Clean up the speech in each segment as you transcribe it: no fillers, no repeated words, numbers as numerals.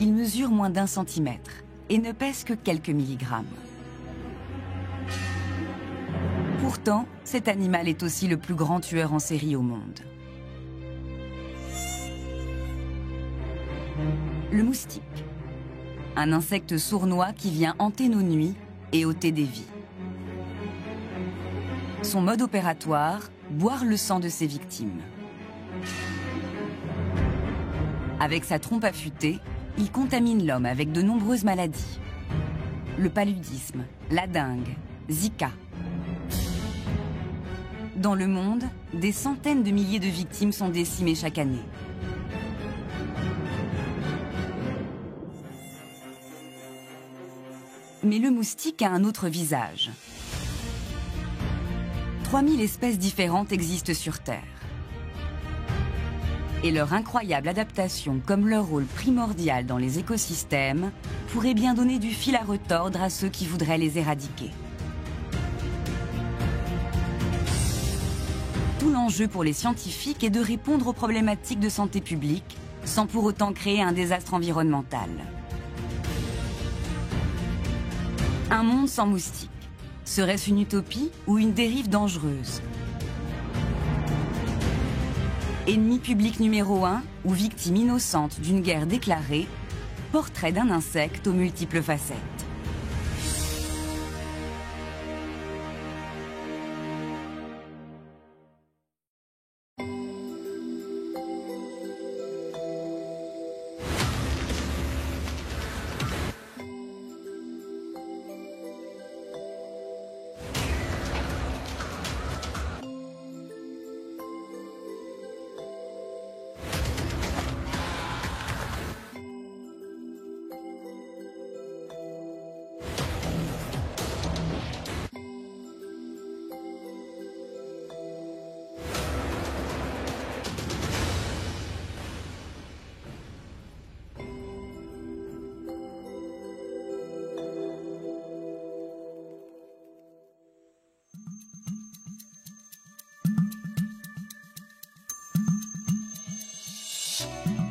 Il mesure moins d'1 centimètre et ne pèse que quelques milligrammes. Pourtant, cet animal est aussi le plus grand tueur en série au monde. Le moustique, un insecte sournois qui vient hanter nos nuits et ôter des vies. Son mode opératoire, boire le sang de ses victimes. Avec sa trompe affûtée, il contamine l'homme avec de nombreuses maladies. Le paludisme, la dengue, Zika. Dans le monde, des centaines de milliers de victimes sont décimées chaque année. Mais le moustique a un autre visage. 3000 espèces différentes existent sur Terre. Et leur incroyable adaptation, comme leur rôle primordial dans les écosystèmes, pourrait bien donner du fil à retordre à ceux qui voudraient les éradiquer. Tout l'enjeu pour les scientifiques est de répondre aux problématiques de santé publique, sans pour autant créer un désastre environnemental. Un monde sans moustiques. Serait-ce une utopie ou une dérive dangereuse? Ennemi public numéro 1 ou victime innocente d'une guerre déclarée, portrait d'un insecte aux multiples facettes.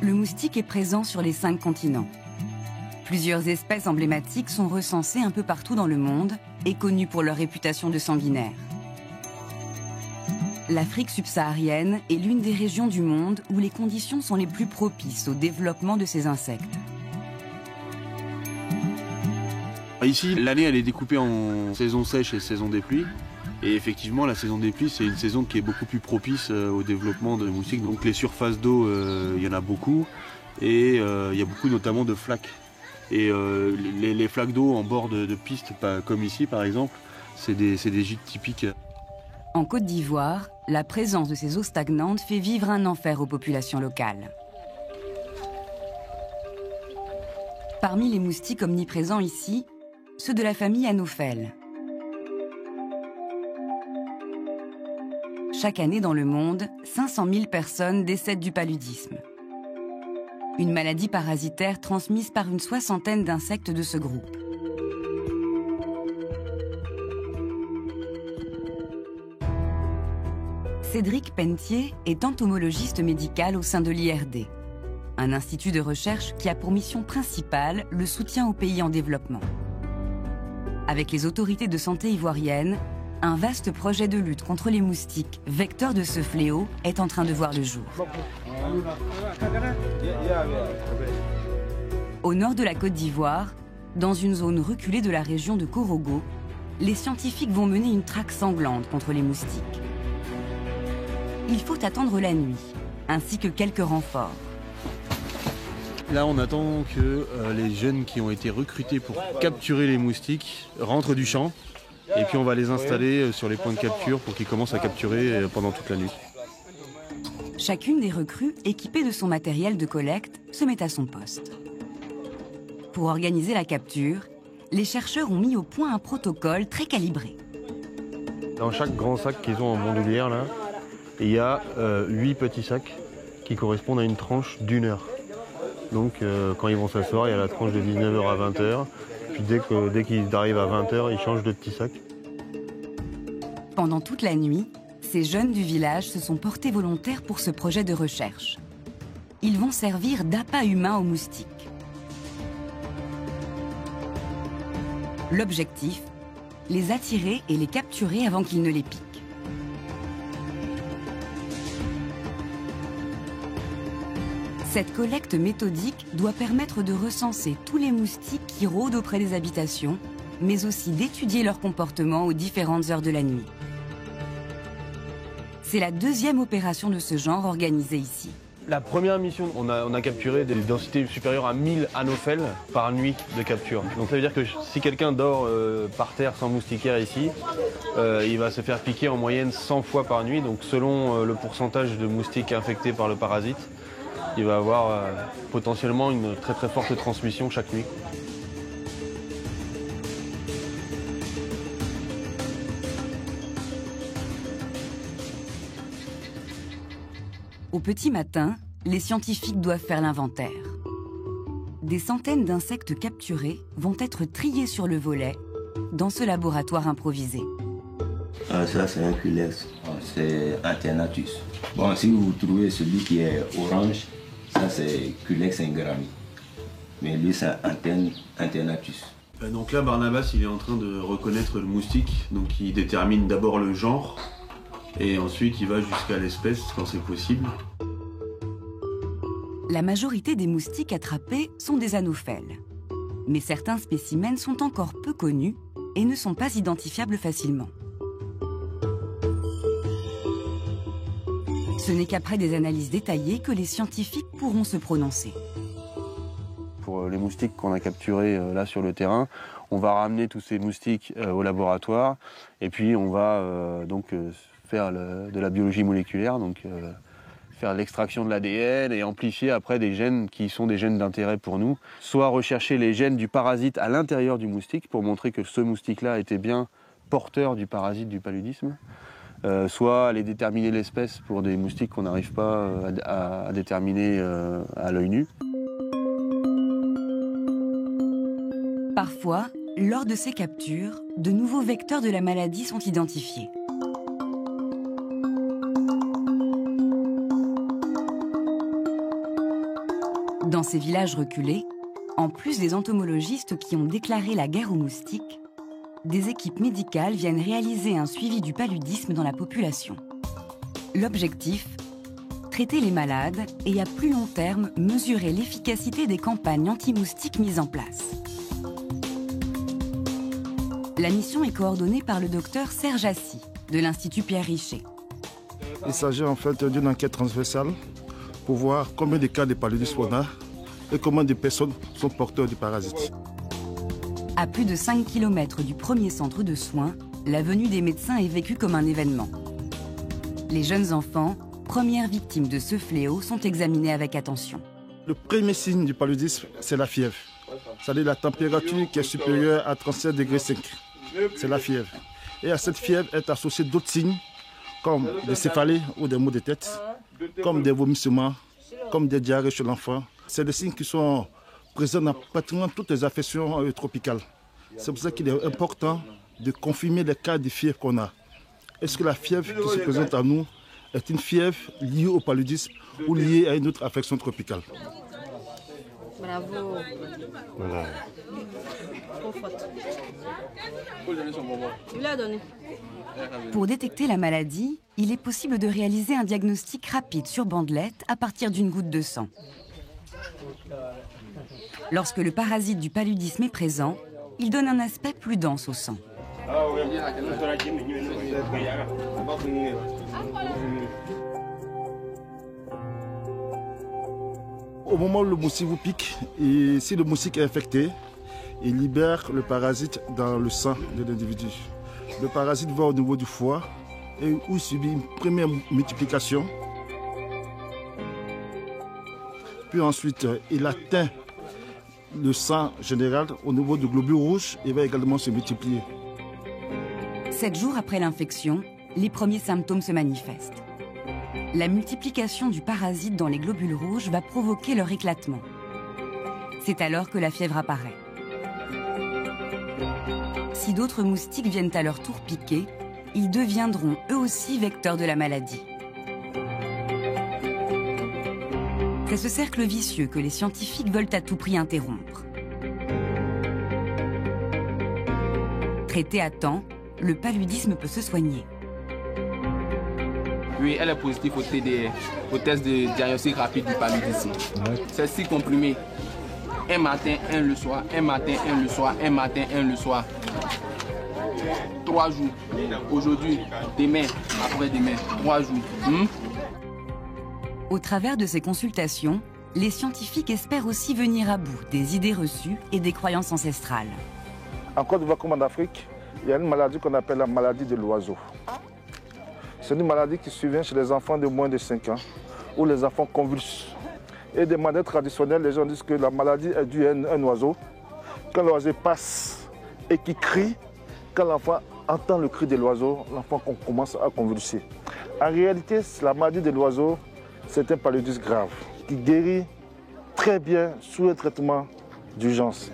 Le moustique est présent sur les 5 continents. Plusieurs espèces emblématiques sont recensées un peu partout dans le monde et connues pour leur réputation de sanguinaires. L'Afrique subsaharienne est l'une des régions du monde où les conditions sont les plus propices au développement de ces insectes. Ici, l'année elle est découpée en saison sèche et saison des pluies. Et effectivement, la saison des pluies, c'est une saison qui est beaucoup plus propice au développement de moustiques. Donc les surfaces d'eau, il y en a beaucoup. Et il y a beaucoup notamment de flaques. Et les flaques d'eau en bord de pistes, comme ici par exemple, c'est des gîtes typiques. En Côte d'Ivoire, la présence de ces eaux stagnantes fait vivre un enfer aux populations locales. Parmi les moustiques omniprésents ici, ceux de la famille Anopheles. Chaque année dans le monde, 500 000 personnes décèdent du paludisme. Une maladie parasitaire transmise par une soixantaine d'insectes de ce groupe. Cédric Pentier est entomologiste médical au sein de l'IRD, un institut de recherche qui a pour mission principale le soutien aux pays en développement. Avec les autorités de santé ivoiriennes, un vaste projet de lutte contre les moustiques, vecteurs de ce fléau, est en train de voir le jour. Au nord de la Côte d'Ivoire, dans une zone reculée de la région de Korogo, les scientifiques vont mener une traque sanglante contre les moustiques. Il faut attendre la nuit, ainsi que quelques renforts. Là, on attend que les jeunes qui ont été recrutés pour capturer les moustiques rentrent du champ. Et puis on va les installer sur les points de capture pour qu'ils commencent à capturer pendant toute la nuit. Chacune des recrues, équipée de son matériel de collecte, se met à son poste. Pour organiser la capture, les chercheurs ont mis au point un protocole très calibré. Dans chaque grand sac qu'ils ont en bandoulière, là, il y a 8 petits sacs qui correspondent à une tranche d'1 heure. Donc quand ils vont s'asseoir, il y a la tranche de 19h à 20h. Puis dès qu'ils arrivent à 20h, ils changent de petits sacs. Pendant toute la nuit, ces jeunes du village se sont portés volontaires pour ce projet de recherche. Ils vont servir d'appât humain aux moustiques. L'objectif, les attirer et les capturer avant qu'ils ne les piquent. Cette collecte méthodique doit permettre de recenser tous les moustiques qui rôdent auprès des habitations, mais aussi d'étudier leur comportement aux différentes heures de la nuit. C'est la deuxième opération de ce genre organisée ici. La première mission, on a capturé des densités supérieures à 1000 anophèles par nuit de capture. Donc ça veut dire que si quelqu'un dort par terre sans moustiquaire ici, il va se faire piquer en moyenne 100 fois par nuit. Donc selon le pourcentage de moustiques infectés par le parasite, il va avoir potentiellement une très très forte transmission chaque nuit. Au petit matin, les scientifiques doivent faire l'inventaire. Des centaines d'insectes capturés vont être triés sur le volet dans ce laboratoire improvisé. Ça, c'est un culex, c'est Alternatus. Bon, si vous trouvez celui qui est orange, ça, c'est Culex ingrami. Mais lui, c'est Alternatus. Donc là, Barnabas, il est en train de reconnaître le moustique. Donc il détermine d'abord le genre, et ensuite il va jusqu'à l'espèce quand c'est possible. La majorité des moustiques attrapés sont des anophèles. Mais certains spécimens sont encore peu connus et ne sont pas identifiables facilement. Ce n'est qu'après des analyses détaillées que les scientifiques pourront se prononcer. Pour les moustiques qu'on a capturés là sur le terrain, on va ramener tous ces moustiques au laboratoire et puis on va faire de la biologie moléculaire, donc faire l'extraction de l'ADN et amplifier après des gènes qui sont des gènes d'intérêt pour nous. Soit rechercher les gènes du parasite à l'intérieur du moustique pour montrer que ce moustique-là était bien porteur du parasite du paludisme. Soit aller déterminer l'espèce pour des moustiques qu'on n'arrive pas à déterminer à l'œil nu. Parfois, lors de ces captures, de nouveaux vecteurs de la maladie sont identifiés. Dans ces villages reculés, en plus des entomologistes qui ont déclaré la guerre aux moustiques, des équipes médicales viennent réaliser un suivi du paludisme dans la population. L'objectif, traiter les malades et à plus long terme, mesurer l'efficacité des campagnes anti-moustiques mises en place. La mission est coordonnée par le docteur Serge Assy, de l'Institut Pierre Richer. Il s'agit en fait d'une enquête transversale pour voir combien de cas de paludisme on a et combien de personnes sont porteurs du parasite. À plus de 5 km du premier centre de soins, la venue des médecins est vécue comme un événement. Les jeunes enfants, premières victimes de ce fléau, sont examinés avec attention. Le premier signe du paludisme, c'est la fièvre. C'est-à-dire la température qui est supérieure à 37,5 degrés. C'est la fièvre. Et à cette fièvre est associée d'autres signes, comme des céphalées ou des maux de tête, comme des vomissements, comme des diarrhées chez l'enfant. C'est des signes qui sont présents dans pratiquement toutes les affections tropicales. C'est pour ça qu'il est important de confirmer les cas de fièvre qu'on a. Est-ce que la fièvre qui se présente à nous est une fièvre liée au paludisme ou liée à une autre affection tropicale? Bravo. Voilà. Il l'a donné. Pour détecter la maladie, il est possible de réaliser un diagnostic rapide sur bandelette à partir d'une goutte de sang. Lorsque le parasite du paludisme est présent, il donne un aspect plus dense au sang. Au moment où le moustique vous pique, et si le moustique est infecté, il libère le parasite dans le sang de l'individu. Le parasite va au niveau du foie et où il subit une première multiplication. Puis ensuite, il atteint le sang général au niveau du globule rouge et va également se multiplier. 7 jours après l'infection, les premiers symptômes se manifestent. La multiplication du parasite dans les globules rouges va provoquer leur éclatement. C'est alors que la fièvre apparaît. Si d'autres moustiques viennent à leur tour piquer, ils deviendront eux aussi vecteurs de la maladie. C'est ce cercle vicieux que les scientifiques veulent à tout prix interrompre. Traité à temps, le paludisme peut se soigner. Oui, elle est positive au test de diagnostic rapide du paludisme. C'est 6 comprimés. Un matin, un le soir, un matin, un le soir, un matin, un le soir. 3 jours. Aujourd'hui, demain, après-demain, 3 jours. Au travers de ces consultations, les scientifiques espèrent aussi venir à bout des idées reçues et des croyances ancestrales. En Côte d'Ivoire comme en Afrique, il y a une maladie qu'on appelle la maladie de l'oiseau. C'est une maladie qui survient chez les enfants de moins de 5 ans, où les enfants convulsent. Et de manière traditionnelle, les gens disent que la maladie est due à un oiseau. Quand l'oiseau passe et qu'il crie, quand l'enfant entend le cri de l'oiseau, l'enfant commence à convulser. En réalité, la maladie de l'oiseau, c'est un paludisme grave qui guérit très bien sous un traitement d'urgence.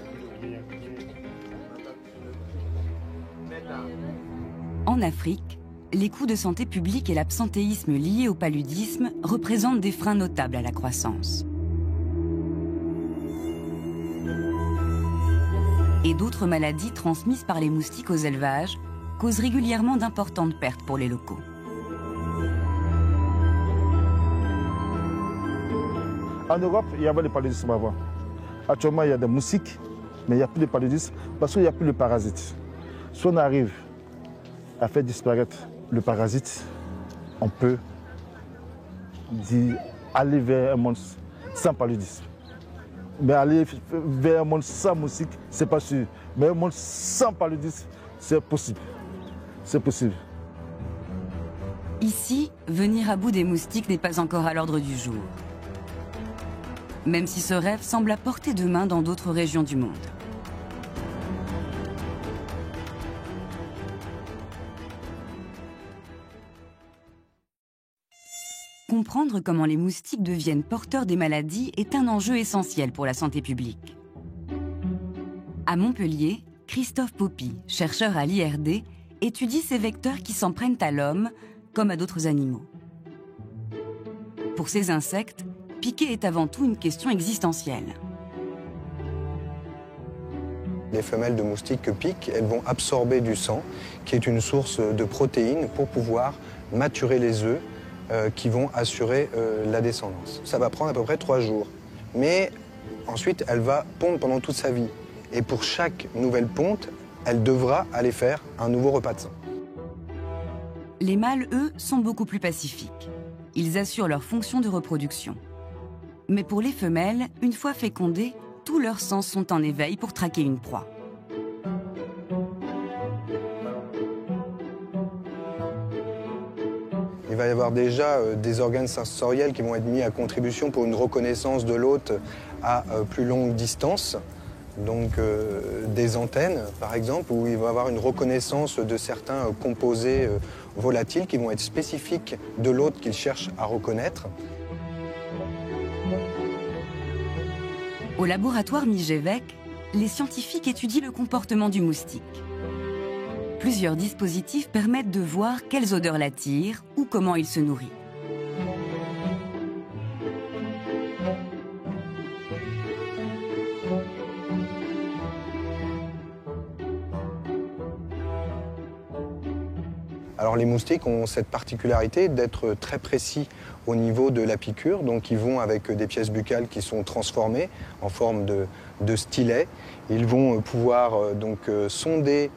En Afrique, les coûts de santé publique et l'absentéisme liés au paludisme représentent des freins notables à la croissance. Et d'autres maladies transmises par les moustiques aux élevages causent régulièrement d'importantes pertes pour les locaux. En Europe, il y avait le paludisme avant. Actuellement, il y a des moustiques, mais il n'y a plus de paludisme parce qu'il n'y a plus de parasites. Si on arrive à faire disparaître le parasite, on peut aller vers un monde sans paludisme. Mais aller vers un monde sans moustiques, ce n'est pas sûr. Mais un monde sans paludisme, c'est possible. C'est possible. Ici, venir à bout des moustiques n'est pas encore à l'ordre du jour. Même si ce rêve semble à portée de main dans d'autres régions du monde. Comprendre comment les moustiques deviennent porteurs des maladies est un enjeu essentiel pour la santé publique. À Montpellier, Christophe Poppy, chercheur à l'IRD, étudie ces vecteurs qui s'en prennent à l'homme comme à d'autres animaux. Pour ces insectes, piquer est avant tout une question existentielle. Les femelles de moustiques que piquent, elles vont absorber du sang, qui est une source de protéines pour pouvoir maturer les œufs qui vont assurer la descendance. Ça va prendre à peu près 3 jours. Mais ensuite, elle va pondre pendant toute sa vie. Et pour chaque nouvelle ponte, elle devra aller faire un nouveau repas de sang. Les mâles, eux, sont beaucoup plus pacifiques. Ils assurent leur fonction de reproduction. Mais pour les femelles, une fois fécondées, tous leurs sens sont en éveil pour traquer une proie. Il va y avoir déjà des organes sensoriels qui vont être mis à contribution pour une reconnaissance de l'hôte à plus longue distance. Donc des antennes, par exemple, où il va y avoir une reconnaissance de certains composés volatiles qui vont être spécifiques de l'hôte qu'il cherche à reconnaître. Au laboratoire Migévec, les scientifiques étudient le comportement du moustique. Plusieurs dispositifs permettent de voir quelles odeurs l'attirent ou comment il se nourrit. Alors les moustiques ont cette particularité d'être très précis au niveau de la piqûre, donc ils vont avec des pièces buccales qui sont transformées en forme de stylet. Ils vont pouvoir sonder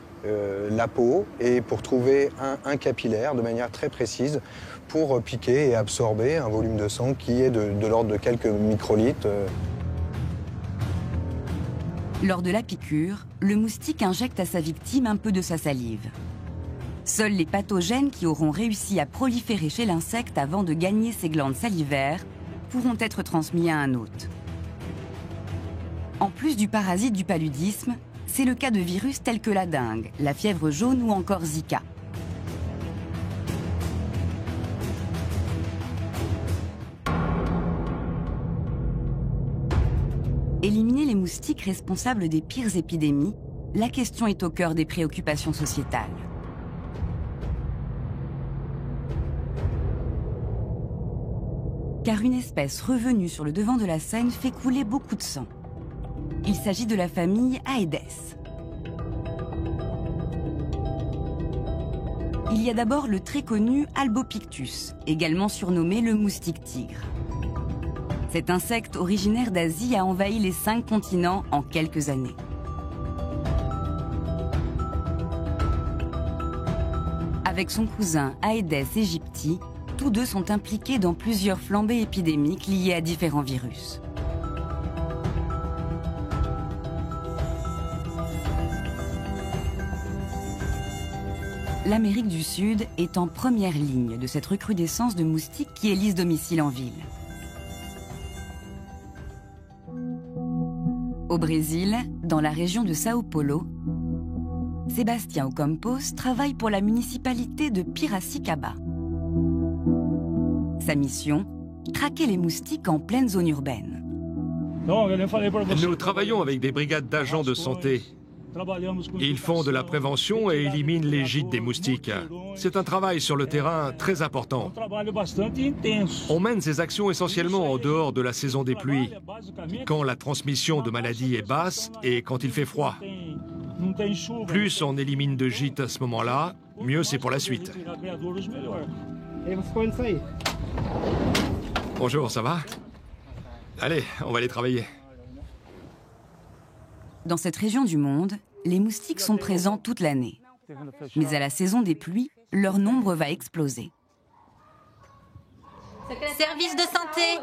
la peau et pour trouver un capillaire de manière très précise pour piquer et absorber un volume de sang qui est de l'ordre de quelques microlitres. Lors de la piqûre, le moustique injecte à sa victime un peu de sa salive. Seuls les pathogènes qui auront réussi à proliférer chez l'insecte avant de gagner ses glandes salivaires pourront être transmis à un hôte. En plus du parasite du paludisme, c'est le cas de virus tels que la dengue, la fièvre jaune ou encore Zika. Éliminer les moustiques responsables des pires épidémies, la question est au cœur des préoccupations sociétales. Car une espèce revenue sur le devant de la scène fait couler beaucoup de sang. Il s'agit de la famille Aedes. il y a d'abord le très connu Albopictus, également surnommé le moustique tigre. Cet insecte originaire d'Asie a envahi les 5 continents en quelques années. Avec son cousin Aedes aegypti, tous deux sont impliqués dans plusieurs flambées épidémiques liées à différents virus. L'Amérique du Sud est en première ligne de cette recrudescence de moustiques qui élisent domicile en ville. Au Brésil, dans la région de Sao Paulo, Sébastien Ocampos travaille pour la municipalité de Piracicaba. Sa mission, traquer les moustiques en pleine zone urbaine. Nous travaillons avec des brigades d'agents de santé. Ils font de la prévention et éliminent les gîtes des moustiques. C'est un travail sur le terrain très important. On mène ces actions essentiellement en dehors de la saison des pluies, quand la transmission de maladies est basse et quand il fait froid. Plus on élimine de gîtes à ce moment-là, mieux c'est pour la suite. Bonjour, ça va? Allez, on va aller travailler. Dans cette région du monde, les moustiques sont présents toute l'année. Mais à la saison des pluies, leur nombre va exploser. Service de santé!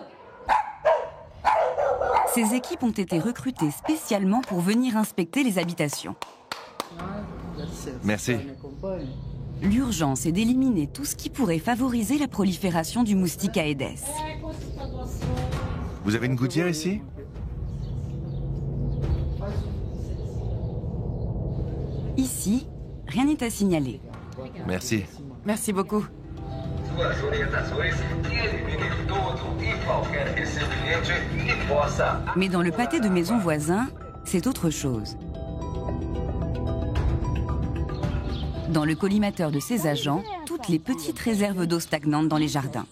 Ces équipes ont été recrutées spécialement pour venir inspecter les habitations. Merci. L'urgence est d'éliminer tout ce qui pourrait favoriser la prolifération du moustique Aedes. Vous avez une gouttière ici? Ici, rien n'est à signaler. Merci. Merci beaucoup. Mais dans le pâté de maison voisin, c'est autre chose. Dans le collimateur de ses agents, toutes les petites réserves d'eau stagnantes dans les jardins.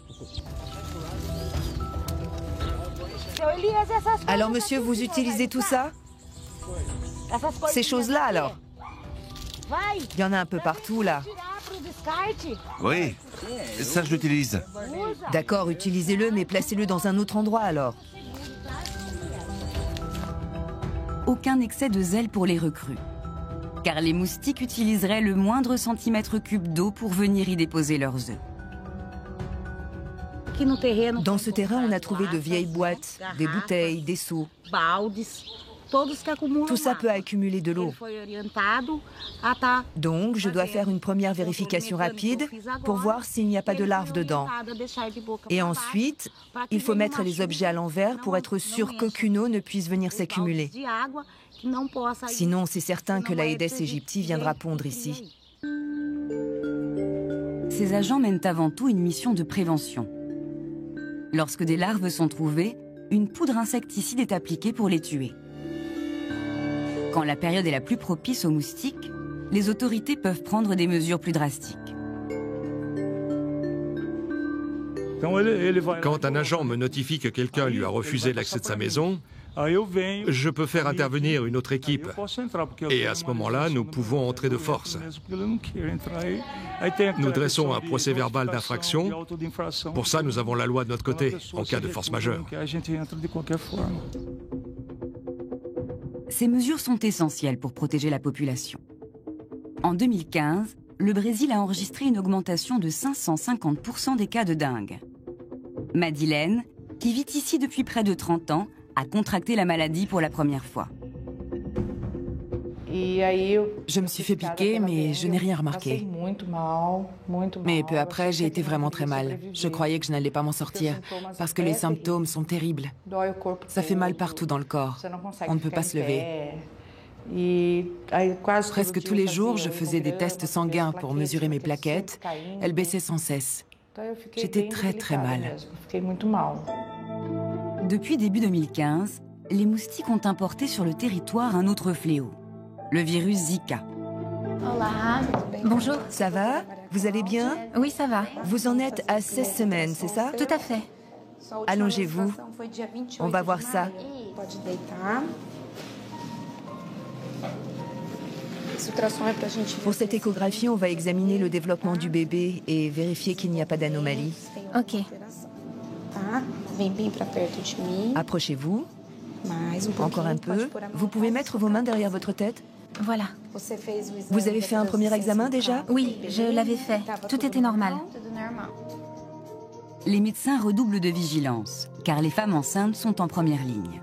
Alors monsieur, vous utilisez tout ça? Ces choses-là alors? Il y en a un peu partout là. Oui, ça je l'utilise. D'accord, utilisez-le, mais placez-le dans un autre endroit alors. Aucun excès de zèle pour les recrues, car les moustiques utiliseraient le moindre centimètre cube d'eau pour venir y déposer leurs œufs. Dans ce terrain, on a trouvé de vieilles boîtes, des bouteilles, des seaux. Tout ça peut accumuler de l'eau. Donc, je dois faire une première vérification rapide pour voir s'il n'y a pas de larves dedans. Et ensuite, il faut mettre les objets à l'envers pour être sûr qu'aucune eau ne puisse venir s'accumuler. Sinon, c'est certain que l'Aedes aegypti viendra pondre ici. Ces agents mènent avant tout une mission de prévention. Lorsque des larves sont trouvées, une poudre insecticide est appliquée pour les tuer. Quand la période est la plus propice aux moustiques, les autorités peuvent prendre des mesures plus drastiques. Quand un agent me notifie que quelqu'un lui a refusé l'accès de sa maison, je peux faire intervenir une autre équipe. Et à ce moment-là, nous pouvons entrer de force. Nous dressons un procès-verbal d'infraction. Pour ça, nous avons la loi de notre côté, en cas de force majeure. Ces mesures sont essentielles pour protéger la population. En 2015, le Brésil a enregistré une augmentation de 550% des cas de dengue. Madeleine, qui vit ici depuis près de 30 ans, a contracté la maladie pour la première fois. Je me suis fait piquer, mais je n'ai rien remarqué. Mais peu après, j'ai été vraiment très mal. Je croyais que je n'allais pas m'en sortir, parce que les symptômes sont terribles. Ça fait mal partout dans le corps. On ne peut pas se lever. Presque tous les jours, je faisais des tests sanguins pour mesurer mes plaquettes. Elles baissaient sans cesse. J'étais très mal. Depuis début 2015, les moustiques ont importé sur le territoire un autre fléau, le virus Zika. Bonjour. Ça va? Vous allez bien? Oui, ça va. Vous en êtes à 16 semaines, c'est ça? Tout à fait. Allongez-vous. On va voir ça. Pour cette échographie, on va examiner le développement du bébé et vérifier qu'il n'y a pas d'anomalie. Ok. Approchez-vous. Encore un peu. Vous pouvez mettre vos mains derrière votre tête. Voilà. Vous avez fait un premier examen déjà? Oui, je l'avais fait. Tout était normal. Les médecins redoublent de vigilance, car les femmes enceintes sont en première ligne.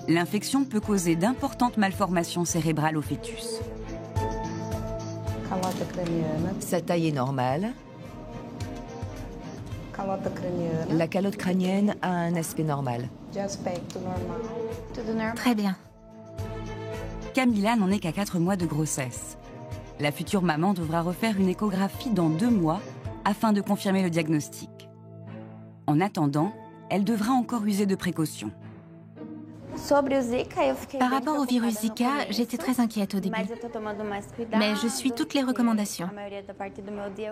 L'infection peut causer d'importantes malformations cérébrales au fœtus. Sa taille est normale. La calotte crânienne a un aspect normal. Très bien. Camilla n'en est qu'à 4 mois de grossesse. La future maman devra refaire une échographie dans 2 mois afin de confirmer le diagnostic. En attendant, elle devra encore user de précautions. Par rapport au virus Zika, j'étais très inquiète au début. Mais je suis toutes les recommandations.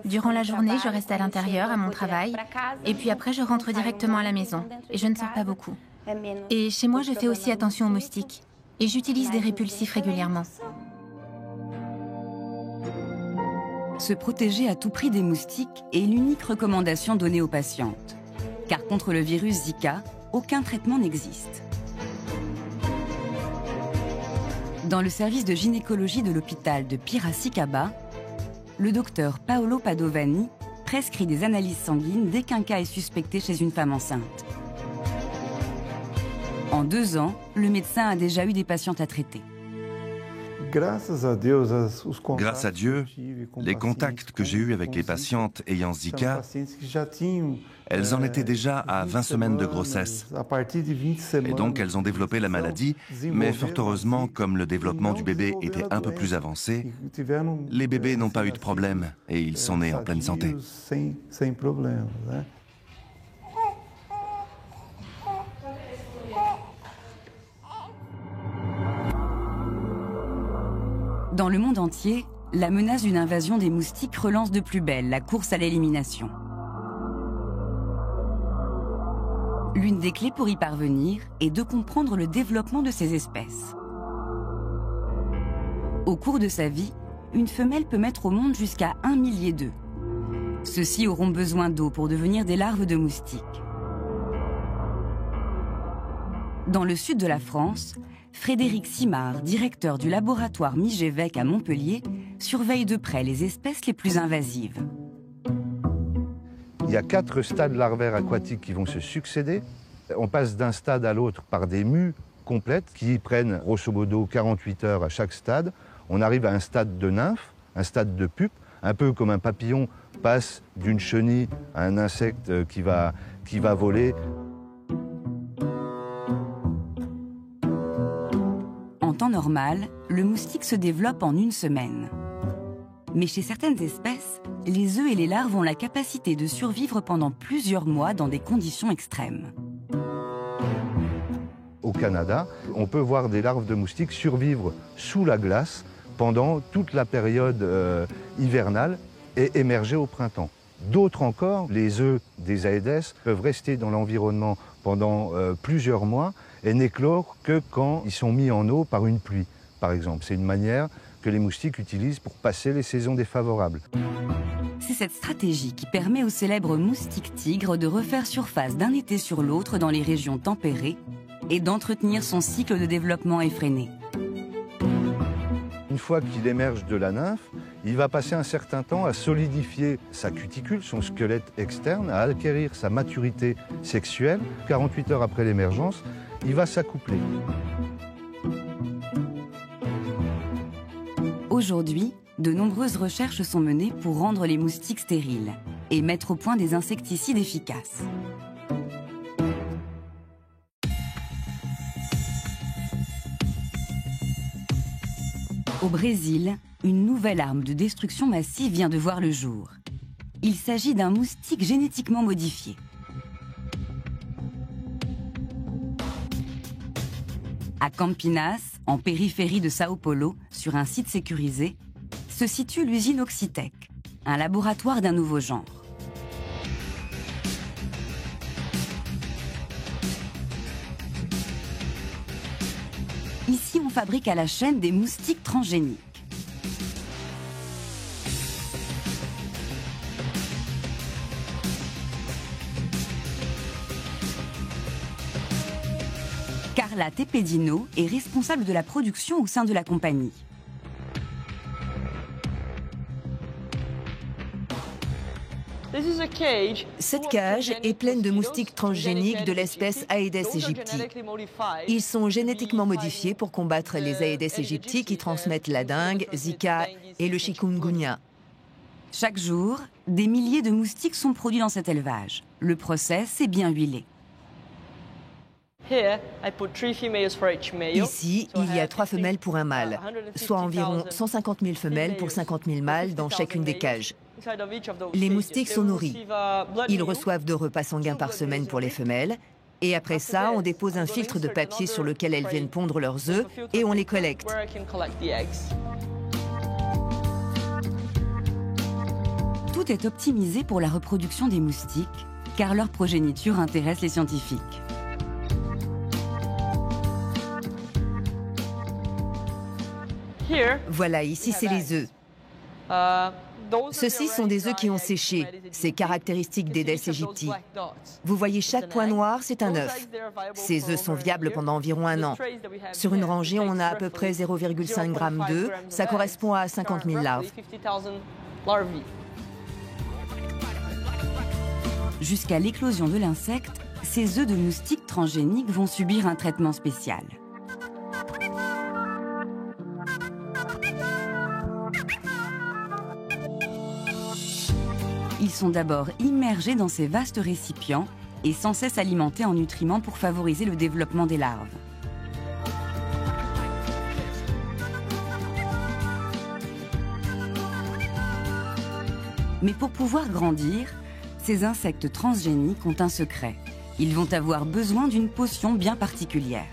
Durant la journée, je reste à l'intérieur, à mon travail. Et puis après, je rentre directement à la maison. Et je ne sors pas beaucoup. Et chez moi, je fais aussi attention aux moustiques. Et j'utilise des répulsifs régulièrement. Se protéger à tout prix des moustiques est l'unique recommandation donnée aux patientes. Car contre le virus Zika, aucun traitement n'existe. Dans le service de gynécologie de l'hôpital de Piracicaba, le docteur Paolo Padovani prescrit des analyses sanguines dès qu'un cas est suspecté chez une femme enceinte. En 2 ans, le médecin a déjà eu des patientes à traiter. Grâce à Dieu, les contacts que j'ai eus avec les patientes ayant Zika, elles en étaient déjà à 20 semaines de grossesse. Et donc elles ont développé la maladie, mais fort heureusement, comme le développement du bébé était un peu plus avancé, les bébés n'ont pas eu de problème et ils sont nés en pleine santé. Dans le monde entier, la menace d'une invasion des moustiques relance de plus belle la course à l'élimination. L'une des clés pour y parvenir est de comprendre le développement de ces espèces. Au cours de sa vie, une femelle peut mettre au monde jusqu'à 1 millier d'œufs. Ceux-ci auront besoin d'eau pour devenir des larves de moustiques. Dans le sud de la France, Frédéric Simard, directeur du laboratoire Migévec à Montpellier, surveille de près les espèces les plus invasives. Il y a 4 stades larvaires aquatiques qui vont se succéder. On passe d'un stade à l'autre par des mues complètes qui prennent grosso modo 48 heures à chaque stade. On arrive à un stade de nymphe, un stade de pupe, un peu comme un papillon passe d'une chenille à un insecte qui va voler. En temps normal, le moustique se développe en 1 semaine. Mais chez certaines espèces, les œufs et les larves ont la capacité de survivre pendant plusieurs mois dans des conditions extrêmes. Au Canada, on peut voir des larves de moustiques survivre sous la glace pendant toute la période hivernale et émerger au printemps. D'autres encore, les œufs des Aedes peuvent rester dans l'environnement pendant plusieurs mois et n'éclore que quand ils sont mis en eau par une pluie, par exemple. C'est une manière que les moustiques utilisent pour passer les saisons défavorables. C'est cette stratégie qui permet au célèbre moustique tigre de refaire surface d'un été sur l'autre dans les régions tempérées et d'entretenir son cycle de développement effréné. Une fois qu'il émerge de la nymphe, il va passer un certain temps à solidifier sa cuticule, son squelette externe, à acquérir sa maturité sexuelle. 48 heures après l'émergence, il va s'accoupler. Aujourd'hui, de nombreuses recherches sont menées pour rendre les moustiques stériles et mettre au point des insecticides efficaces. Au Brésil, une nouvelle arme de destruction massive vient de voir le jour. Il s'agit d'un moustique génétiquement modifié. À Campinas, en périphérie de Sao Paulo, sur un site sécurisé, se situe l'usine Oxitec, un laboratoire d'un nouveau genre. Ici, on fabrique à la chaîne des moustiques transgéniques. Carla Tepedino est responsable de la production au sein de la compagnie. Cette cage est pleine de moustiques transgéniques de l'espèce Aedes aegypti. Ils sont génétiquement modifiés pour combattre les Aedes aegypti qui transmettent la dengue, Zika et le chikungunya. Chaque jour, des milliers de moustiques sont produits dans cet élevage. Le process est bien huilé. Ici, il y a 3 femelles pour un mâle, soit environ 150 000 femelles pour 50 000 mâles dans chacune des cages. Les moustiques sont nourris. Ils reçoivent 2 repas sanguins par semaine pour les femelles. Et après ça, on dépose un filtre de papier sur lequel elles viennent pondre leurs œufs et on les collecte. Tout est optimisé pour la reproduction des moustiques, car leur progéniture intéresse les scientifiques. Voilà, ici c'est les œufs. Ceux-ci sont des œufs qui ont séché. C'est caractéristique d'Aedes aegypti. Vous voyez chaque point noir, c'est un œuf. Ces œufs sont viables pendant environ 1 an. Sur une rangée, on a à peu près 0,5 g d'œufs. Ça correspond à 50 000 larves. Jusqu'à l'éclosion de l'insecte, ces œufs de moustiques transgéniques vont subir un traitement spécial. Ils sont d'abord immergés dans ces vastes récipients et sans cesse alimentés en nutriments pour favoriser le développement des larves. Mais pour pouvoir grandir, ces insectes transgéniques ont un secret. Ils vont avoir besoin d'une potion bien particulière.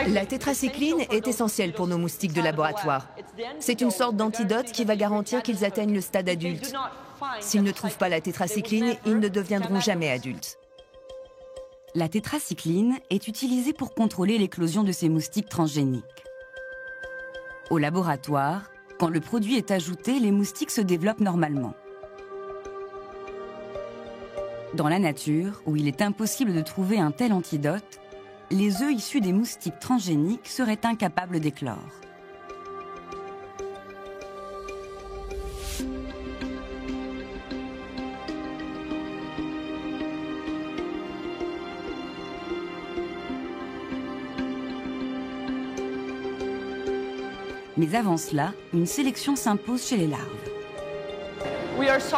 La tétracycline est essentielle pour nos moustiques de laboratoire. C'est une sorte d'antidote qui va garantir qu'ils atteignent le stade adulte. S'ils ne trouvent pas la tétracycline, ils ne deviendront jamais adultes. La tétracycline est utilisée pour contrôler l'éclosion de ces moustiques transgéniques. Au laboratoire, quand le produit est ajouté, les moustiques se développent normalement. Dans la nature, où il est impossible de trouver un tel antidote, les œufs issus des moustiques transgéniques seraient incapables d'éclore. Mais avant cela, une sélection s'impose chez les larves.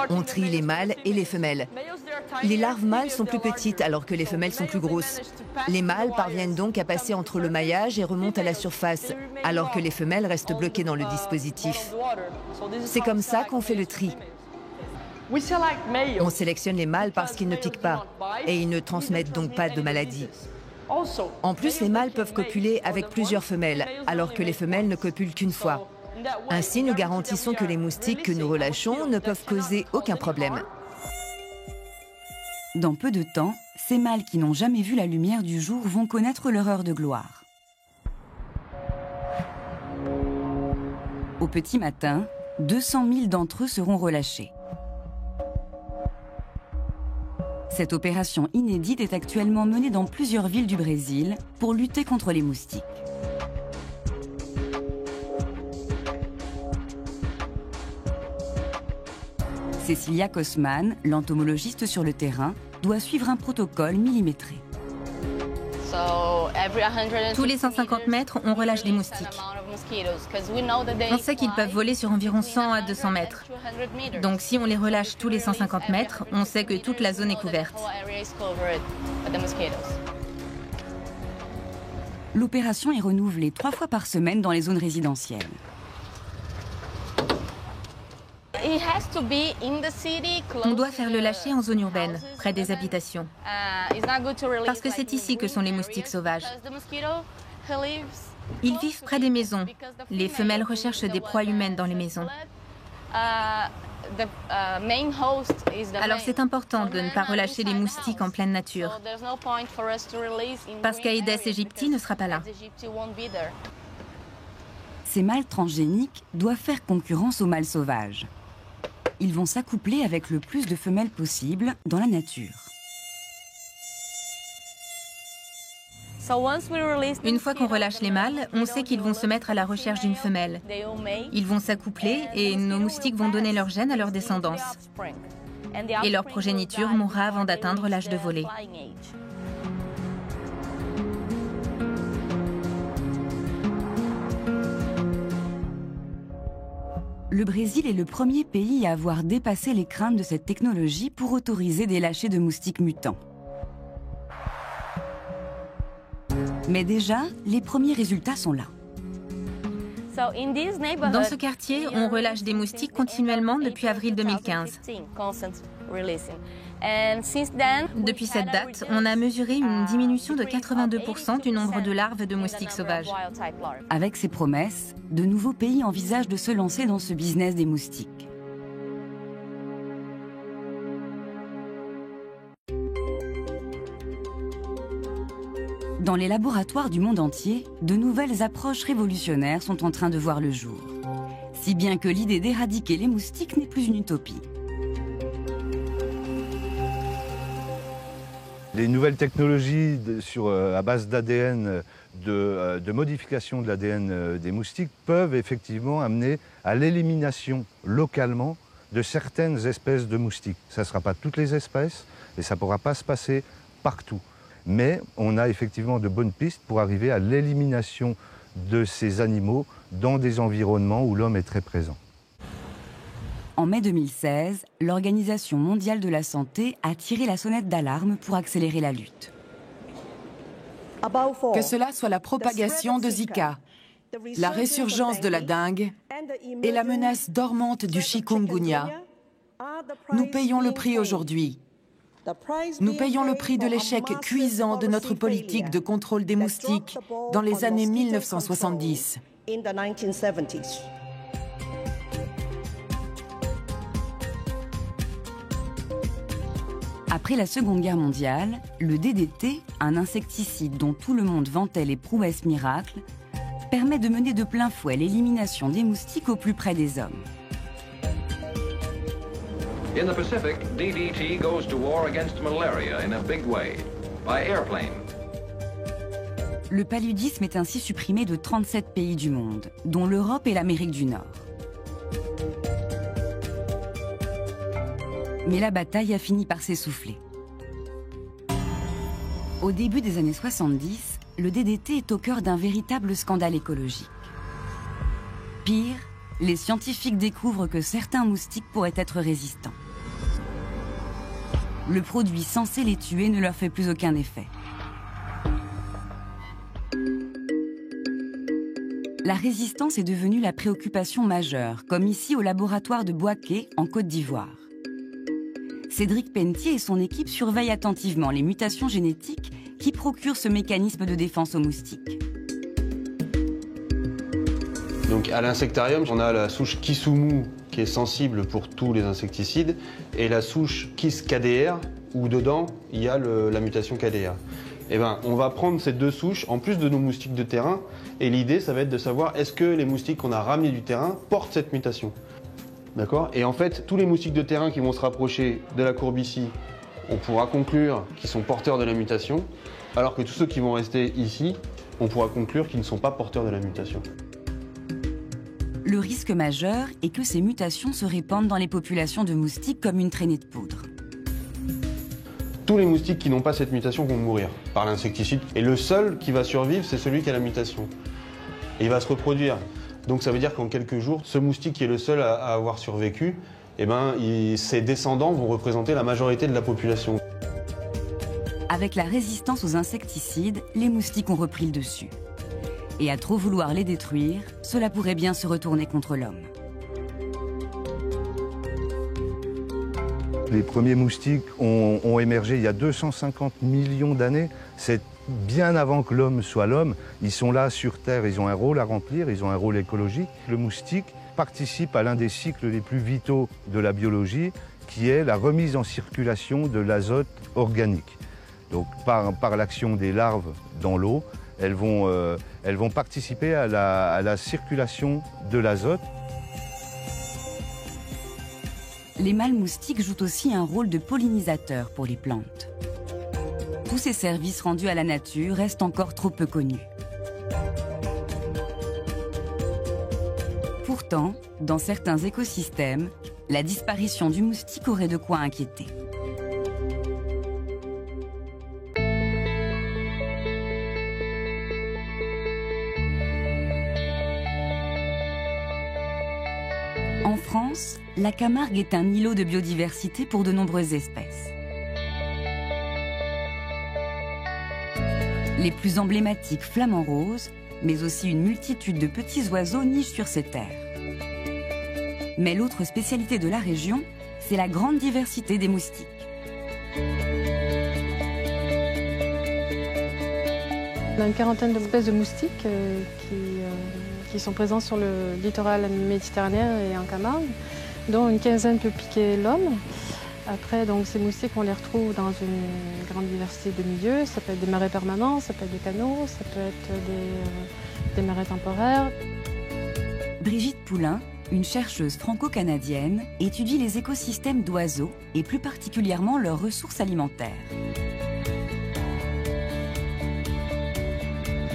On trie les mâles et les femelles. Les larves mâles sont plus petites alors que les femelles sont plus grosses. Les mâles parviennent donc à passer entre le maillage et remontent à la surface, alors que les femelles restent bloquées dans le dispositif. C'est comme ça qu'on fait le tri. On sélectionne les mâles parce qu'ils ne piquent pas et ils ne transmettent donc pas de maladies. En plus, les mâles peuvent copuler avec plusieurs femelles, alors que les femelles ne copulent qu'une fois. Ainsi, nous garantissons que les moustiques que nous relâchons ne peuvent causer aucun problème. Dans peu de temps, ces mâles qui n'ont jamais vu la lumière du jour vont connaître leur heure de gloire. Au petit matin, 200 000 d'entre eux seront relâchés. Cette opération inédite est actuellement menée dans plusieurs villes du Brésil pour lutter contre les moustiques. Cecilia Kosman, l'entomologiste sur le terrain, doit suivre un protocole millimétré. Tous les 150 mètres, on relâche des moustiques. On sait qu'ils peuvent voler sur environ 100 à 200 mètres. Donc si on les relâche tous les 150 mètres, on sait que toute la zone est couverte. L'opération est renouvelée 3 fois par semaine dans les zones résidentielles. On doit faire le lâcher en zone urbaine, près des habitations. Parce que c'est ici que sont les moustiques sauvages. Ils vivent près des maisons. Les femelles recherchent des proies humaines dans les maisons. Alors c'est important de ne pas relâcher les moustiques en pleine nature. Parce qu'Aedes aegypti ne sera pas là. Ces mâles transgéniques doivent faire concurrence aux mâles sauvages. ils vont s'accoupler avec le plus de femelles possible dans la nature. Une fois qu'on relâche les mâles, on sait qu'ils vont se mettre à la recherche d'une femelle. Ils vont s'accoupler et nos moustiques vont donner leur gènes à leur descendance. Et leur progéniture mourra avant d'atteindre l'âge de voler. Le Brésil est le premier pays à avoir dépassé les craintes de cette technologie pour autoriser des lâchers de moustiques mutants. Mais déjà, les premiers résultats sont là. Dans ce quartier, on relâche des moustiques continuellement depuis avril 2015. Depuis cette date, on a mesuré une diminution de 82% du nombre de larves de moustiques sauvages. Avec ces promesses, de nouveaux pays envisagent de se lancer dans ce business des moustiques. Dans les laboratoires du monde entier, de nouvelles approches révolutionnaires sont en train de voir le jour. Si bien que l'idée d'éradiquer les moustiques n'est plus une utopie. Les nouvelles technologies à base d'ADN, de modification de l'ADN des moustiques peuvent effectivement amener à l'élimination localement de certaines espèces de moustiques. Ça ne sera pas toutes les espèces et ça ne pourra pas se passer partout. Mais on a effectivement de bonnes pistes pour arriver à l'élimination de ces animaux dans des environnements où l'homme est très présent. En mai 2016, l'Organisation mondiale de la santé a tiré la sonnette d'alarme pour accélérer la lutte. Que cela soit la propagation de Zika, la résurgence de la dengue et la menace dormante du chikungunya, nous payons le prix aujourd'hui. Nous payons le prix de l'échec cuisant de notre politique de contrôle des moustiques dans les années 1970. Après la Seconde Guerre mondiale, le DDT, un insecticide dont tout le monde vantait les prouesses miracles, permet de mener de plein fouet l'élimination des moustiques au plus près des hommes. In the Pacific, DDT goes to war against malaria in a big way, by airplane. Le paludisme est ainsi supprimé de 37 pays du monde, dont l'Europe et l'Amérique du Nord. Mais la bataille a fini par s'essouffler. Au début des années 70, le DDT est au cœur d'un véritable scandale écologique. Pire, les scientifiques découvrent que certains moustiques pourraient être résistants. Le produit censé les tuer ne leur fait plus aucun effet. La résistance est devenue la préoccupation majeure, comme ici au laboratoire de Bouaké, en Côte d'Ivoire. Cédric Pentier et son équipe surveillent attentivement les mutations génétiques qui procurent ce mécanisme de défense aux moustiques. Donc à l'insectarium, on a la souche Kisumu qui est sensible pour tous les insecticides et la souche KIS-KDR où dedans il y a la mutation KDR. Eh ben, on va prendre ces deux souches en plus de nos moustiques de terrain et l'idée ça va être de savoir est-ce que les moustiques qu'on a ramenés du terrain portent cette mutation. D'accord ? Et en fait, tous les moustiques de terrain qui vont se rapprocher de la courbe ici, on pourra conclure qu'ils sont porteurs de la mutation, alors que tous ceux qui vont rester ici, on pourra conclure qu'ils ne sont pas porteurs de la mutation. Le risque majeur est que ces mutations se répandent dans les populations de moustiques comme une traînée de poudre. Tous les moustiques qui n'ont pas cette mutation vont mourir par l'insecticide. Et le seul qui va survivre, c'est celui qui a la mutation. Et il va se reproduire. Donc ça veut dire qu'en quelques jours, ce moustique qui est le seul à avoir survécu, eh ben, ses descendants vont représenter la majorité de la population. Avec la résistance aux insecticides, les moustiques ont repris le dessus. Et à trop vouloir les détruire, cela pourrait bien se retourner contre l'homme. Les premiers moustiques ont émergé il y a 250 millions d'années. C'est bien avant que l'homme soit l'homme. Ils sont là sur Terre, ils ont un rôle à remplir, ils ont un rôle écologique. Le moustique participe à l'un des cycles les plus vitaux de la biologie, qui est la remise en circulation de l'azote organique. Donc par l'action des larves dans l'eau, elles vont participer à la circulation de l'azote. les mâles moustiques jouent aussi un rôle de pollinisateur pour les plantes. Tous ces services rendus à la nature restent encore trop peu connus. Pourtant, dans certains écosystèmes, la disparition du moustique aurait de quoi inquiéter. En France, la Camargue est un îlot de biodiversité pour de nombreuses espèces. Les plus emblématiques flamants roses, mais aussi une multitude de petits oiseaux nichent sur ces terres. Mais l'autre spécialité de la région, c'est la grande diversité des moustiques. On a une quarantaine d'espèces de moustiques qui sont présents sur le littoral méditerranéen et en Camargue, dont une quinzaine peut piquer l'homme. Après, donc, ces moustiques, on les retrouve dans une grande diversité de milieux. Ça peut être des marais permanents, ça peut être des canaux, ça peut être des marais temporaires. Brigitte Poulain, une chercheuse franco-canadienne, étudie les écosystèmes d'oiseaux et plus particulièrement leurs ressources alimentaires.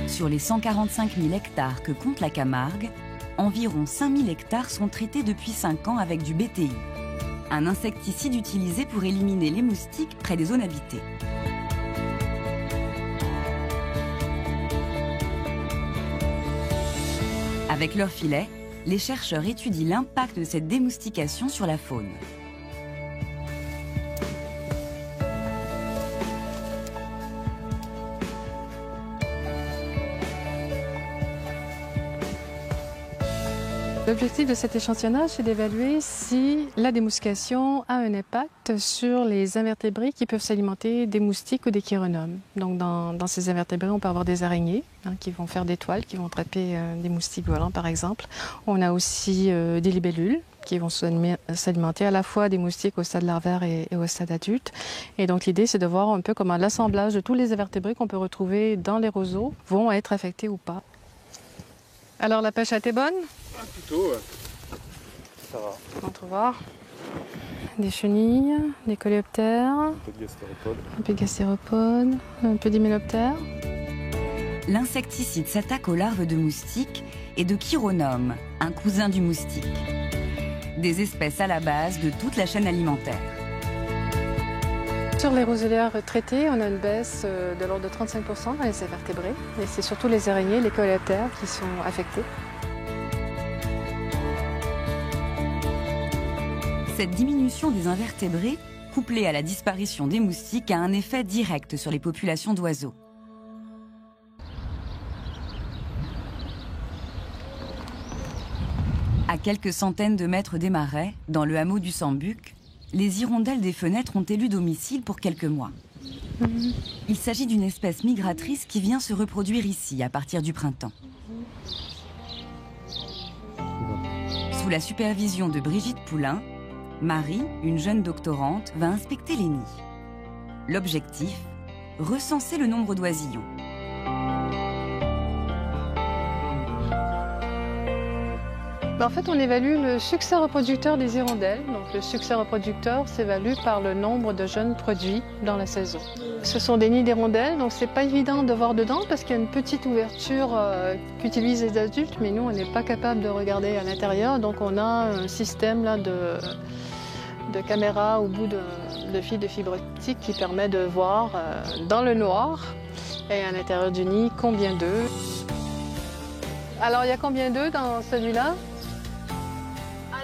Sur les 145 000 hectares que compte la Camargue, environ 5 000 hectares sont traités depuis 5 ans avec du BTI, un insecticide utilisé pour éliminer les moustiques près des zones habitées. Avec leurs filets, les chercheurs étudient l'impact de cette démoustication sur la faune. L'objectif de cet échantillonnage, c'est d'évaluer si la démoustication a un impact sur les invertébrés qui peuvent s'alimenter des moustiques ou des chironomes. Donc dans ces invertébrés, on peut avoir des araignées qui vont faire des toiles, qui vont attraper des moustiques volants par exemple. On a aussi des libellules qui vont s'alimenter à la fois des moustiques au stade larvaire et au stade adulte. Et donc l'idée, c'est de voir un peu comment l'assemblage de tous les invertébrés qu'on peut retrouver dans les roseaux vont être affectés ou pas. Alors la pêche a été bonne? Plutôt, ouais. Ça va. On va voir. Des chenilles, des coléoptères, Un peu de gastéropodes. un peu de gastéropodes, un peu d'hyménoptères. L'insecticide s'attaque aux larves de moustiques et de chironomes, un cousin du moustique. Des espèces à la base de toute la chaîne alimentaire. Sur les roselières traitées, on a une baisse de l'ordre de 35% dans les invertébrés. Et c'est surtout les araignées, les coléoptères qui sont affectés. Cette diminution des invertébrés, couplée à la disparition des moustiques, a un effet direct sur les populations d'oiseaux. À quelques centaines de mètres des marais, dans le hameau du Sambuc, les hirondelles des fenêtres ont élu domicile pour quelques mois. Il s'agit d'une espèce migratrice qui vient se reproduire ici à partir du printemps. Sous la supervision de Brigitte Poulain, Marie, une jeune doctorante, va inspecter les nids. L'objectif, recenser le nombre d'oisillons. En fait, on évalue le succès reproducteur des hirondelles. Donc, le succès reproducteur s'évalue par le nombre de jeunes produits dans la saison. Ce sont des nids d'hirondelles, donc c'est pas évident de voir dedans parce qu'il y a une petite ouverture qu'utilisent les adultes, mais nous, on n'est pas capable de regarder à l'intérieur. Donc, on a un système là, de caméra au bout de fil de fibre optique qui permet de voir dans le noir et à l'intérieur du nid combien d'œufs. Alors, il y a combien d'œufs dans celui-là?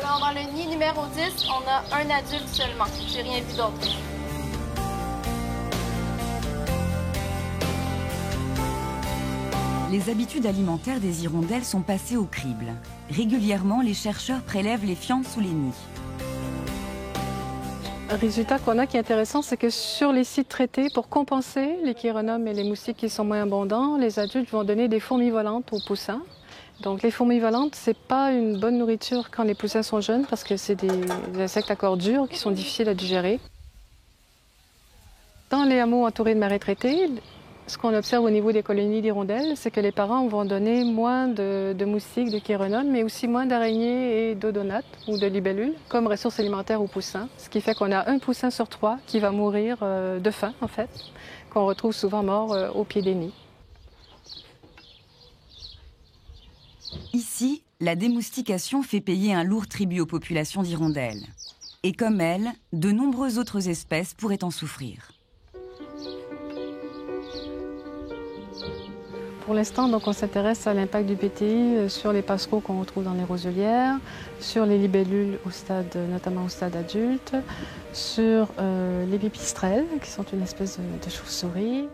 Alors, dans le nid numéro 10, on a un adulte seulement. J'ai rien vu d'autre. Les habitudes alimentaires des hirondelles sont passées au crible. Régulièrement, les chercheurs prélèvent les fientes sous les nids. Un résultat qu'on a qui est intéressant, c'est que sur les sites traités, pour compenser les chironomes et les moustiques qui sont moins abondants, les adultes vont donner des fourmis volantes aux poussins. Donc les fourmis volantes, ce n'est pas une bonne nourriture quand les poussins sont jeunes parce que c'est des insectes à corps dur qui sont difficiles à digérer. Dans les hameaux entourés de marais traités, Ce qu'on observe au niveau des colonies d'hirondelles, c'est que les parents vont donner moins de moustiques, de chironomes, mais aussi moins d'araignées et d'odonates ou de libellules comme ressources alimentaires aux poussins. Ce qui fait qu'on a un poussin sur 3 qui va mourir de faim, en fait, qu'on retrouve souvent mort au pied des nids. Ici, la démoustication fait payer un lourd tribut aux populations d'hirondelles. Et comme elles, de nombreuses autres espèces pourraient en souffrir. Pour l'instant, donc, on s'intéresse à l'impact du BTI sur les passereaux qu'on retrouve dans les roselières, sur les libellules notamment au stade adulte, sur les pipistrelles, qui sont une espèce de chauve-souris.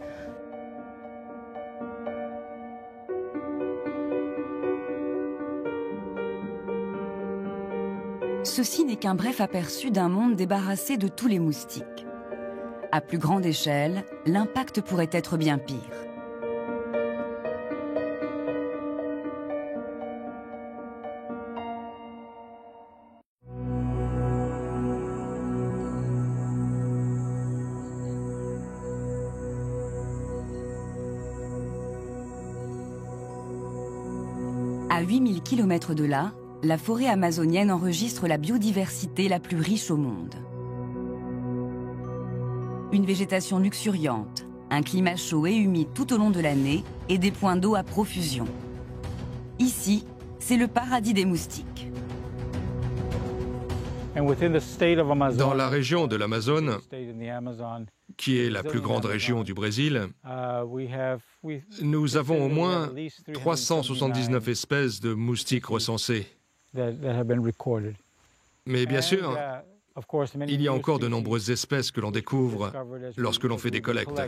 Ceci n'est qu'un bref aperçu d'un monde débarrassé de tous les moustiques. À plus grande échelle, l'impact pourrait être bien pire. À 8000 km de là, la forêt amazonienne enregistre la biodiversité la plus riche au monde. Une végétation luxuriante, un climat chaud et humide tout au long de l'année et des points d'eau à profusion. Ici, c'est le paradis des moustiques. Dans la région de l'Amazone, qui est la plus grande région du Brésil, nous avons au moins 379 espèces de moustiques recensées. Mais bien sûr, il y a encore de nombreuses espèces que l'on découvre lorsque l'on fait des collectes.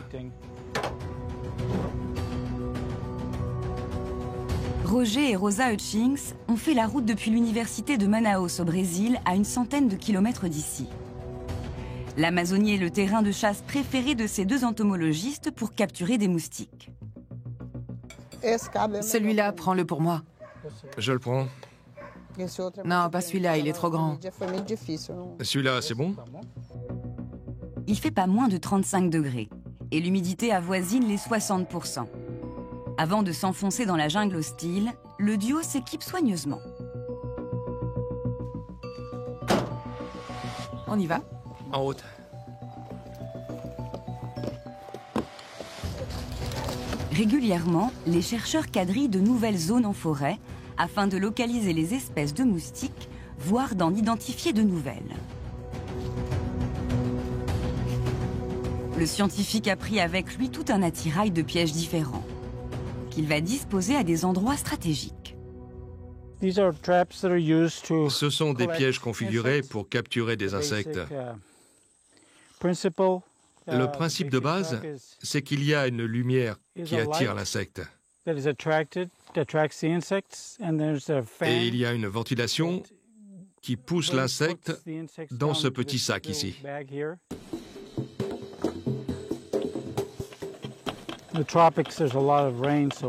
Roger et Rosa Hutchings ont fait la route depuis l'université de Manaus au Brésil à une centaine de kilomètres d'ici. L'Amazonie est le terrain de chasse préféré de ces deux entomologistes pour capturer des moustiques. Celui-là, prends-le pour moi. Je le prends. Non, pas celui-là, il est trop grand. Celui-là, c'est bon? Il fait pas moins de 35 degrés et l'humidité avoisine les 60%. Avant de s'enfoncer dans la jungle hostile, le duo s'équipe soigneusement. On y va? En route. Régulièrement, les chercheurs quadrillent de nouvelles zones en forêt afin de localiser les espèces de moustiques, voire d'en identifier de nouvelles. Le scientifique a pris avec lui tout un attirail de pièges différents, qu'il va disposer à des endroits stratégiques. Ce sont des pièges configurés pour capturer des insectes. Le principe de base, c'est qu'il y a une lumière qui attire l'insecte. Et il y a une ventilation qui pousse l'insecte dans ce petit sac ici.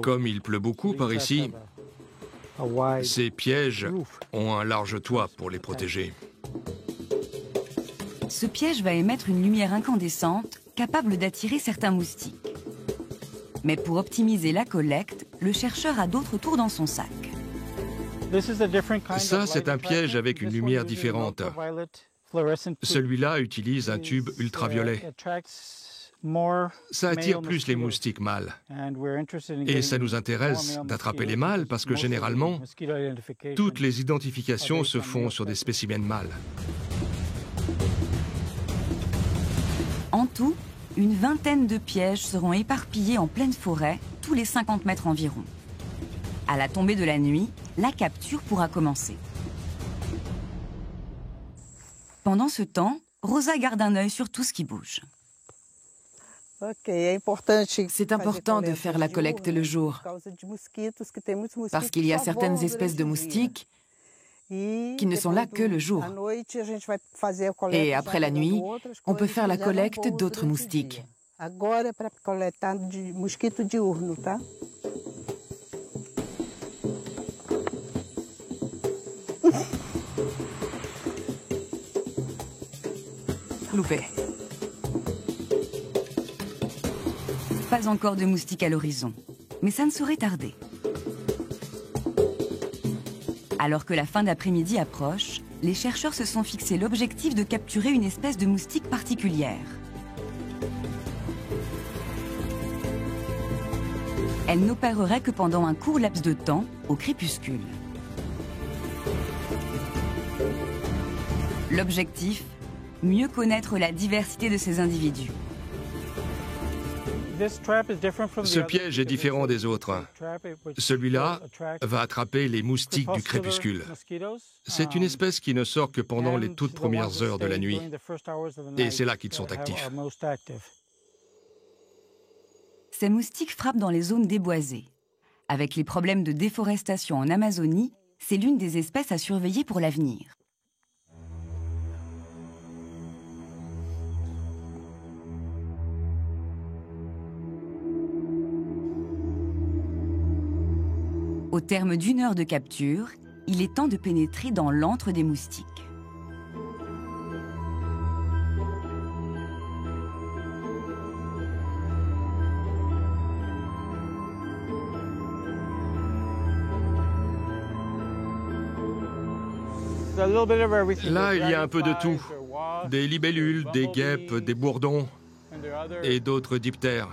Comme il pleut beaucoup par ici, ces pièges ont un large toit pour les protéger. Ce piège va émettre une lumière incandescente capable d'attirer certains moustiques. Mais pour optimiser la collecte, le chercheur a d'autres tours dans son sac. Ça, c'est un piège avec une lumière différente. Celui-là utilise un tube ultraviolet. Ça attire plus les moustiques mâles. Et ça nous intéresse d'attraper les mâles parce que généralement, toutes les identifications se font sur des spécimens mâles. En tout, une vingtaine de pièges seront éparpillés en pleine forêt, tous les 50 mètres environ. À la tombée de la nuit, la capture pourra commencer. Pendant ce temps, Rosa garde un œil sur tout ce qui bouge. C'est important de faire la collecte le jour, parce qu'il y a certaines espèces de moustiques qui ne sont là que le jour. Et après la nuit, on peut faire la collecte d'autres moustiques. Loupé. Pas encore de moustiques à l'horizon, mais ça ne saurait tarder. Alors que la fin d'après-midi approche, les chercheurs se sont fixé l'objectif de capturer une espèce de moustique particulière. Elle n'opérerait que pendant un court laps de temps, au crépuscule. L'objectif, mieux connaître la diversité de ces individus. Ce piège est différent des autres. Celui-là va attraper les moustiques du crépuscule. C'est une espèce qui ne sort que pendant les toutes premières heures de la nuit. Et c'est là qu'ils sont actifs. Ces moustiques frappent dans les zones déboisées. Avec les problèmes de déforestation en Amazonie, c'est l'une des espèces à surveiller pour l'avenir. Au terme d'1 heure de capture, il est temps de pénétrer dans l'antre des moustiques. Là, il y a un peu de tout. Des libellules, des guêpes, des bourdons et d'autres diptères.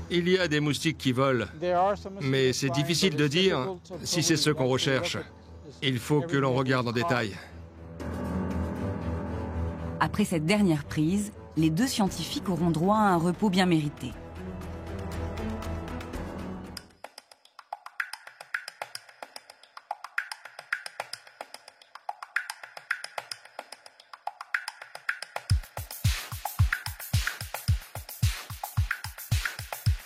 Il y a des moustiques qui volent, mais c'est difficile de dire si c'est ce qu'on recherche. Il faut que l'on regarde en détail. Après cette dernière prise, les 2 scientifiques auront droit à un repos bien mérité.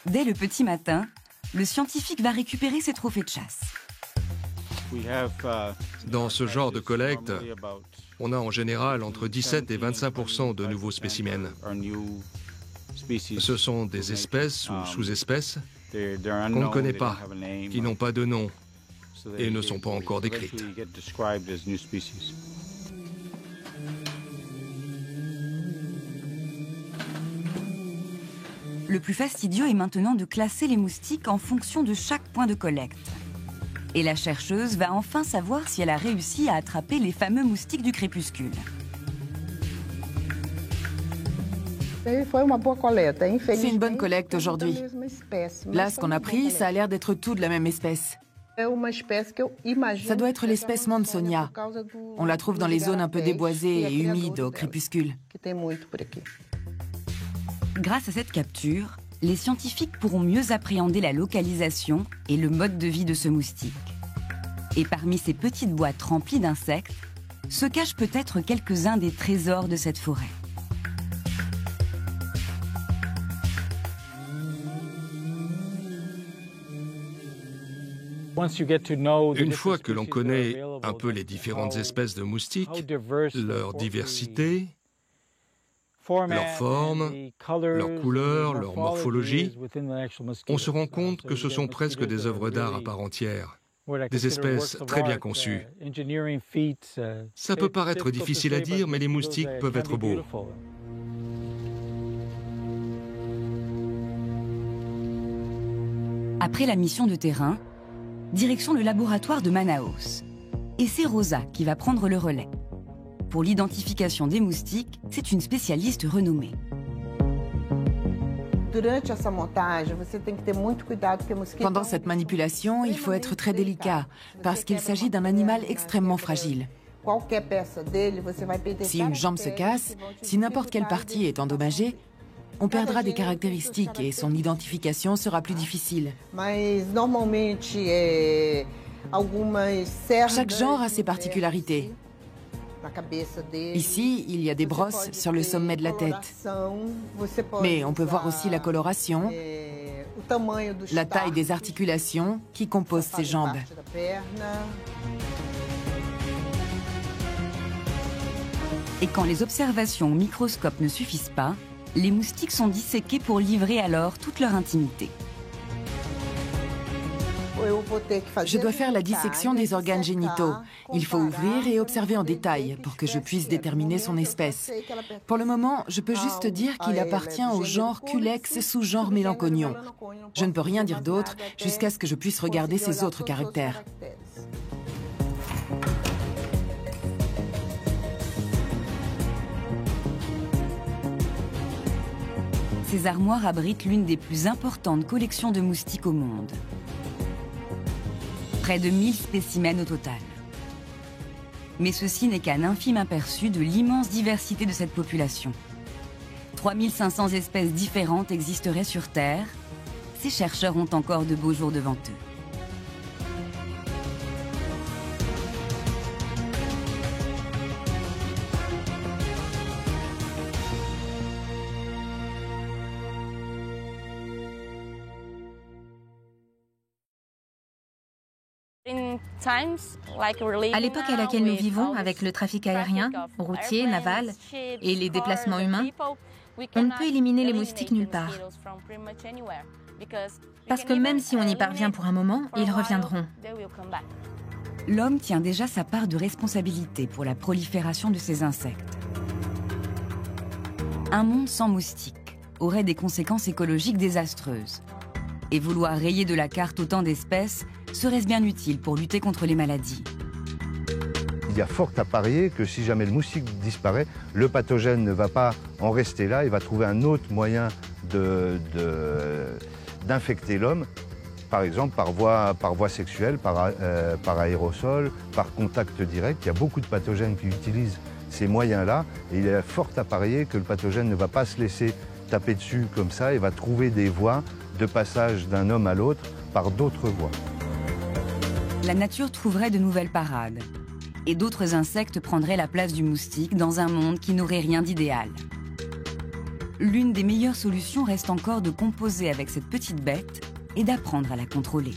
Dès le petit matin, le scientifique va récupérer ses trophées de chasse. Dans ce genre de collecte, on a en général entre 17 et 25% de nouveaux spécimens. Ce sont des espèces ou sous-espèces qu'on ne connaît pas, qui n'ont pas de nom et ne sont pas encore décrites. Le plus fastidieux est maintenant de classer les moustiques en fonction de chaque point de collecte. Et la chercheuse va enfin savoir si elle a réussi à attraper les fameux moustiques du crépuscule. C'est une bonne collecte aujourd'hui. Là, ce qu'on a pris, ça a l'air d'être tout de la même espèce. Ça doit être l'espèce Mansonia. On la trouve dans les zones un peu déboisées et humides au crépuscule. Grâce à cette capture, les scientifiques pourront mieux appréhender la localisation et le mode de vie de ce moustique. Et parmi ces petites boîtes remplies d'insectes, se cachent peut-être quelques-uns des trésors de cette forêt. Une fois que l'on connaît un peu les différentes espèces de moustiques, leur diversité, leur forme, leur couleur, leur morphologie, on se rend compte que ce sont presque des œuvres d'art à part entière, des espèces très bien conçues. Ça peut paraître difficile à dire, mais les moustiques peuvent être beaux. Après la mission de terrain, direction le laboratoire de Manaus. Et c'est Rosa qui va prendre le relais. Pour l'identification des moustiques, c'est une spécialiste renommée. Pendant cette manipulation, il faut être très délicat, parce qu'il s'agit d'un animal extrêmement fragile. Si une jambe se casse, si n'importe quelle partie est endommagée, on perdra des caractéristiques et son identification sera plus difficile. Chaque genre a ses particularités. Ici, il y a des brosses sur le sommet de la tête. Mais on peut voir aussi la coloration, la taille des articulations qui composent ses jambes. Et quand les observations au microscope ne suffisent pas, les moustiques sont disséqués pour livrer alors toute leur intimité. Je dois faire la dissection des organes génitaux. Il faut ouvrir et observer en détail pour que je puisse déterminer son espèce. Pour le moment, je peux juste dire qu'il appartient au genre Culex sous-genre Melanconion. Je ne peux rien dire d'autre jusqu'à ce que je puisse regarder ses autres caractères. Ces armoires abritent l'une des plus importantes collections de moustiques au monde. Près de 1000 spécimens au total. Mais ceci n'est qu'un infime aperçu de l'immense diversité de cette population. 3500 espèces différentes existeraient sur Terre. Ces chercheurs ont encore de beaux jours devant eux. À l'époque à laquelle nous vivons, avec le trafic aérien, routier, naval et les déplacements humains, on ne peut éliminer les moustiques nulle part. Parce que même si on y parvient pour un moment, ils reviendront. L'homme tient déjà sa part de responsabilité pour la prolifération de ces insectes. Un monde sans moustiques aurait des conséquences écologiques désastreuses. Et vouloir rayer de la carte autant d'espèces serait-ce bien utile pour lutter contre les maladies? Il y a fort à parier que si jamais le moustique disparaît, le pathogène ne va pas en rester là, il va trouver un autre moyen d'infecter l'homme, par exemple par voie sexuelle, par aérosol, par contact direct. Il y a beaucoup de pathogènes qui utilisent ces moyens-là et il est fort à parier que le pathogène ne va pas se laisser taper dessus comme ça et va trouver des voies de passage d'un homme à l'autre par d'autres voies. La nature trouverait de nouvelles parades et d'autres insectes prendraient la place du moustique dans un monde qui n'aurait rien d'idéal. L'une des meilleures solutions reste encore de composer avec cette petite bête et d'apprendre à la contrôler.